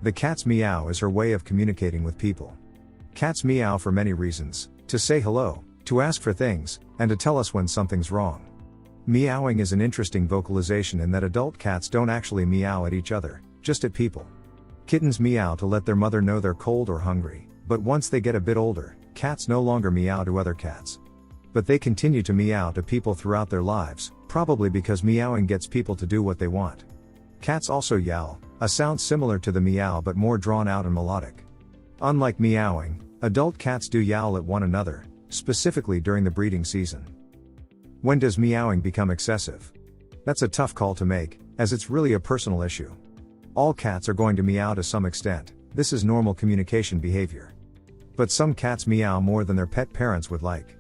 The cat's meow is her way of communicating with people. Cats meow for many reasons: to say hello, to ask for things, and to tell us when something's wrong. Meowing is an interesting vocalization in that adult cats don't actually meow at each other, just at people. Kittens meow to let their mother know they're cold or hungry, but once they get a bit older, cats no longer meow to other cats. But they continue to meow to people throughout their lives, probably because meowing gets people to do what they want. Cats also yowl, a sound similar to the meow but more drawn out and melodic. Unlike meowing, adult cats do yowl at one another, specifically during the breeding season. When does meowing become excessive? That's a tough call to make, as it's really a personal issue. All cats are going to meow to some extent. This is normal communication behavior. But some cats meow more than their pet parents would like.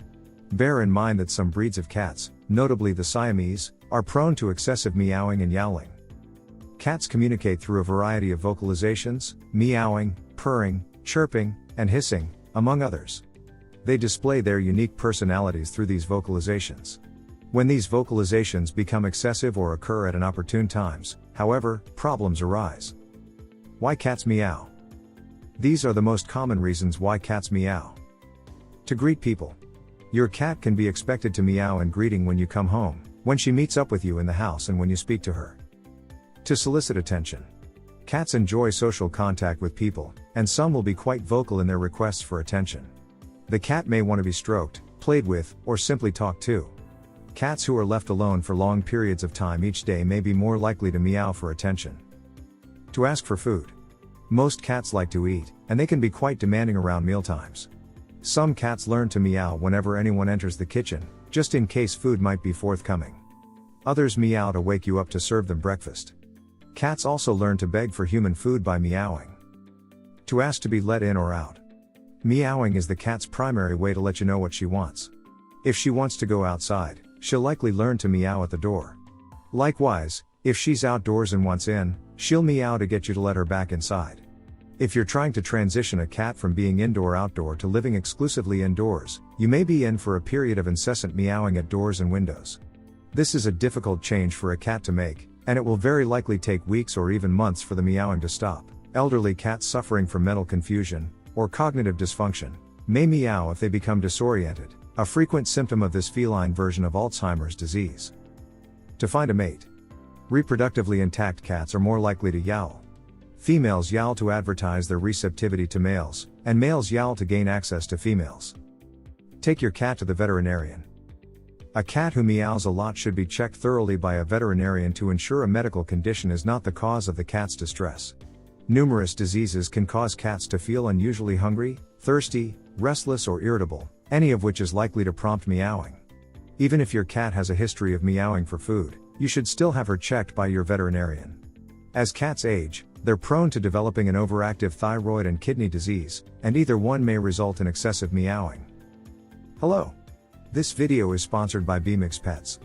Bear in mind that some breeds of cats, notably the Siamese, are prone to excessive meowing and yowling. Cats communicate through a variety of vocalizations: meowing, purring, chirping, and hissing, among others. They display their unique personalities through these vocalizations. When these vocalizations become excessive or occur at inopportune times, however, problems arise. Why cats meow? These are the most common reasons why cats meow. To greet people. Your cat can be expected to meow in greeting when you come home, when she meets up with you in the house, and when you speak to her. To solicit attention. Cats enjoy social contact with people, and some will be quite vocal in their requests for attention. The cat may want to be stroked, played with, or simply talked to. Cats who are left alone for long periods of time each day may be more likely to meow for attention. To ask for food. Most cats like to eat, and they can be quite demanding around mealtimes. Some cats learn to meow whenever anyone enters the kitchen, just in case food might be forthcoming. Others meow to wake you up to serve them breakfast. Cats also learn to beg for human food by meowing. To ask to be let in or out. Meowing is the cat's primary way to let you know what she wants. If she wants to go outside, she'll likely learn to meow at the door. Likewise, if she's outdoors and wants in, she'll meow to get you to let her back inside. If you're trying to transition a cat from being indoor-outdoor to living exclusively indoors, you may be in for a period of incessant meowing at doors and windows. This is a difficult change for a cat to make, and it will very likely take weeks or even months for the meowing to stop. Elderly cats suffering from mental confusion, or cognitive dysfunction, may meow if they become disoriented, a frequent symptom of this feline version of Alzheimer's disease. To find a mate. Reproductively intact cats are more likely to yowl. Females yowl to advertise their receptivity to males, and males yowl to gain access to females. Take your cat to the veterinarian. A cat who meows a lot should be checked thoroughly by a veterinarian to ensure a medical condition is not the cause of the cat's distress. Numerous diseases can cause cats to feel unusually hungry, thirsty, restless, or irritable, any of which is likely to prompt meowing. Even if your cat has a history of meowing for food, you should still have her checked by your veterinarian. As cats age, they're prone to developing an overactive thyroid and kidney disease, and either one may result in excessive meowing. Hello. This video is sponsored by Meow Pets.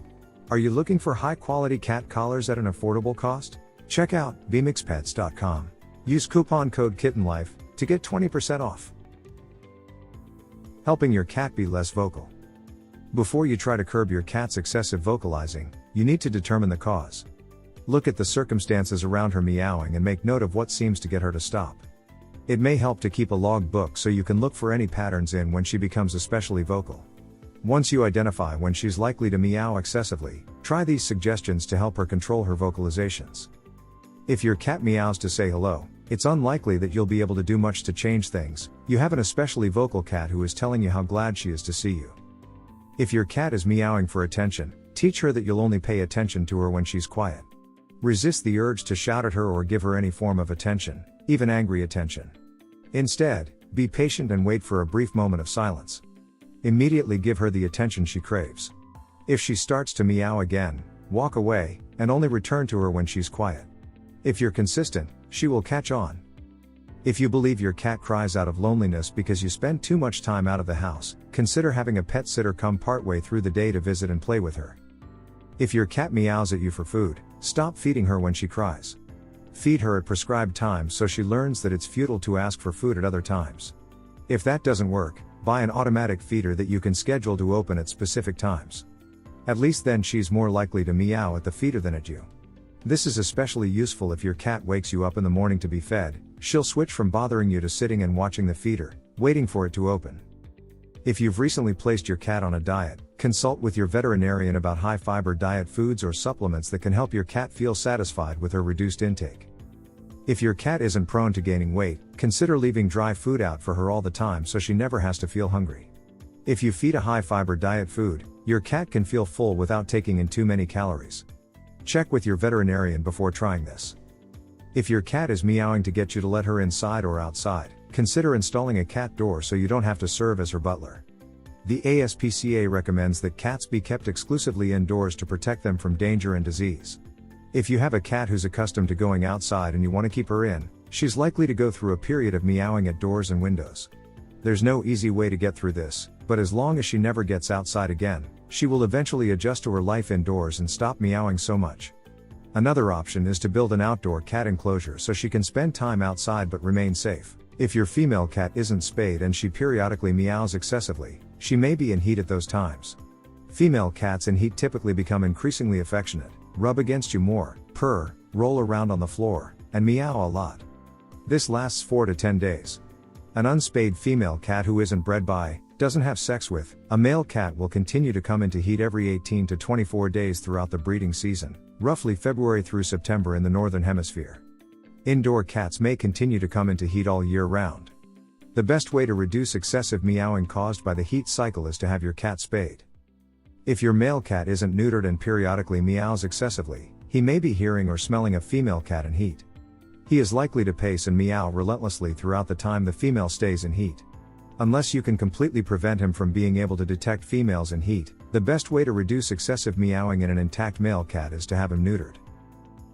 Are you looking for high-quality cat collars at an affordable cost? Check out meowpets.com. Use coupon code KittenLife to get 20% off. Helping your cat be less vocal. Before you try to curb your cat's excessive vocalizing, you need to determine the cause. Look at the circumstances around her meowing and make note of what seems to get her to stop. It may help to keep a log book so you can look for any patterns in when she becomes especially vocal. Once you identify when she's likely to meow excessively, try these suggestions to help her control her vocalizations. If your cat meows to say hello, it's unlikely that you'll be able to do much to change things. You have an especially vocal cat who is telling you how glad she is to see you. If your cat is meowing for attention, teach her that you'll only pay attention to her when she's quiet. Resist the urge to shout at her or give her any form of attention, even angry attention. Instead, be patient and wait for a brief moment of silence. Immediately give her the attention she craves. If she starts to meow again, walk away, and only return to her when she's quiet. If you're consistent, she will catch on. If you believe your cat cries out of loneliness because you spend too much time out of the house, consider having a pet sitter come partway through the day to visit and play with her. If your cat meows at you for food, stop feeding her when she cries. Feed her at prescribed times so she learns that it's futile to ask for food at other times. If that doesn't work, buy an automatic feeder that you can schedule to open at specific times. At least then she's more likely to meow at the feeder than at you. This is especially useful if your cat wakes you up in the morning to be fed. She'll switch from bothering you to sitting and watching the feeder, waiting for it to open. If you've recently placed your cat on a diet, consult with your veterinarian about high-fiber diet foods or supplements that can help your cat feel satisfied with her reduced intake. If your cat isn't prone to gaining weight, consider leaving dry food out for her all the time so she never has to feel hungry. If you feed a high-fiber diet food, your cat can feel full without taking in too many calories. Check with your veterinarian before trying this. If your cat is meowing to get you to let her inside or outside, consider installing a cat door so you don't have to serve as her butler. The ASPCA recommends that cats be kept exclusively indoors to protect them from danger and disease. If you have a cat who's accustomed to going outside and you want to keep her in, she's likely to go through a period of meowing at doors and windows. There's no easy way to get through this, but as long as she never gets outside again, she will eventually adjust to her life indoors and stop meowing so much. Another option is to build an outdoor cat enclosure so she can spend time outside but remain safe. If your female cat isn't spayed and she periodically meows excessively, she may be in heat at those times. Female cats in heat typically become increasingly affectionate, rub against you more, purr, roll around on the floor, and meow a lot. This lasts 4 to 10 days. An unspayed female cat who isn't bred by, doesn't have sex with, a male cat will continue to come into heat every 18 to 24 days throughout the breeding season, roughly February through September in the northern hemisphere. Indoor cats may continue to come into heat all year round. The best way to reduce excessive meowing caused by the heat cycle is to have your cat spayed. If your male cat isn't neutered and periodically meows excessively, he may be hearing or smelling a female cat in heat. He is likely to pace and meow relentlessly throughout the time the female stays in heat. Unless you can completely prevent him from being able to detect females in heat, the best way to reduce excessive meowing in an intact male cat is to have him neutered.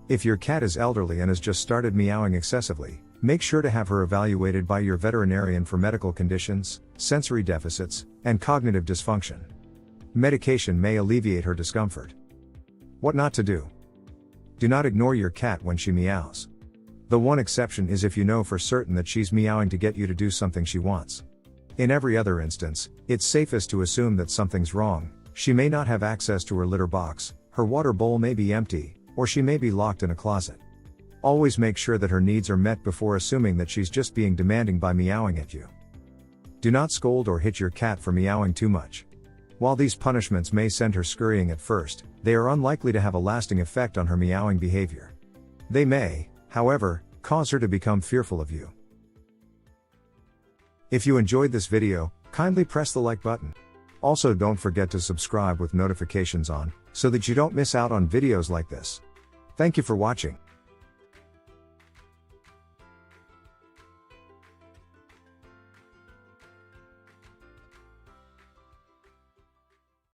If your cat is elderly and has just started meowing excessively, make sure to have her evaluated by your veterinarian for medical conditions, sensory deficits, and cognitive dysfunction. Medication may alleviate her discomfort. What not to do? Do not ignore your cat when she meows. The one exception is if you know for certain that she's meowing to get you to do something she wants. In every other instance, it's safest to assume that something's wrong. She may not have access to her litter box, her water bowl may be empty, or she may be locked in a closet. Always make sure that her needs are met before assuming that she's just being demanding by meowing at you. Do not scold or hit your cat for meowing too much. While these punishments may send her scurrying at first, they are unlikely to have a lasting effect on her meowing behavior. They may, however, cause her to become fearful of you. If you enjoyed this video, kindly press the like button. Also, don't forget to subscribe with notifications on, so that you don't miss out on videos like this. Thank you for watching.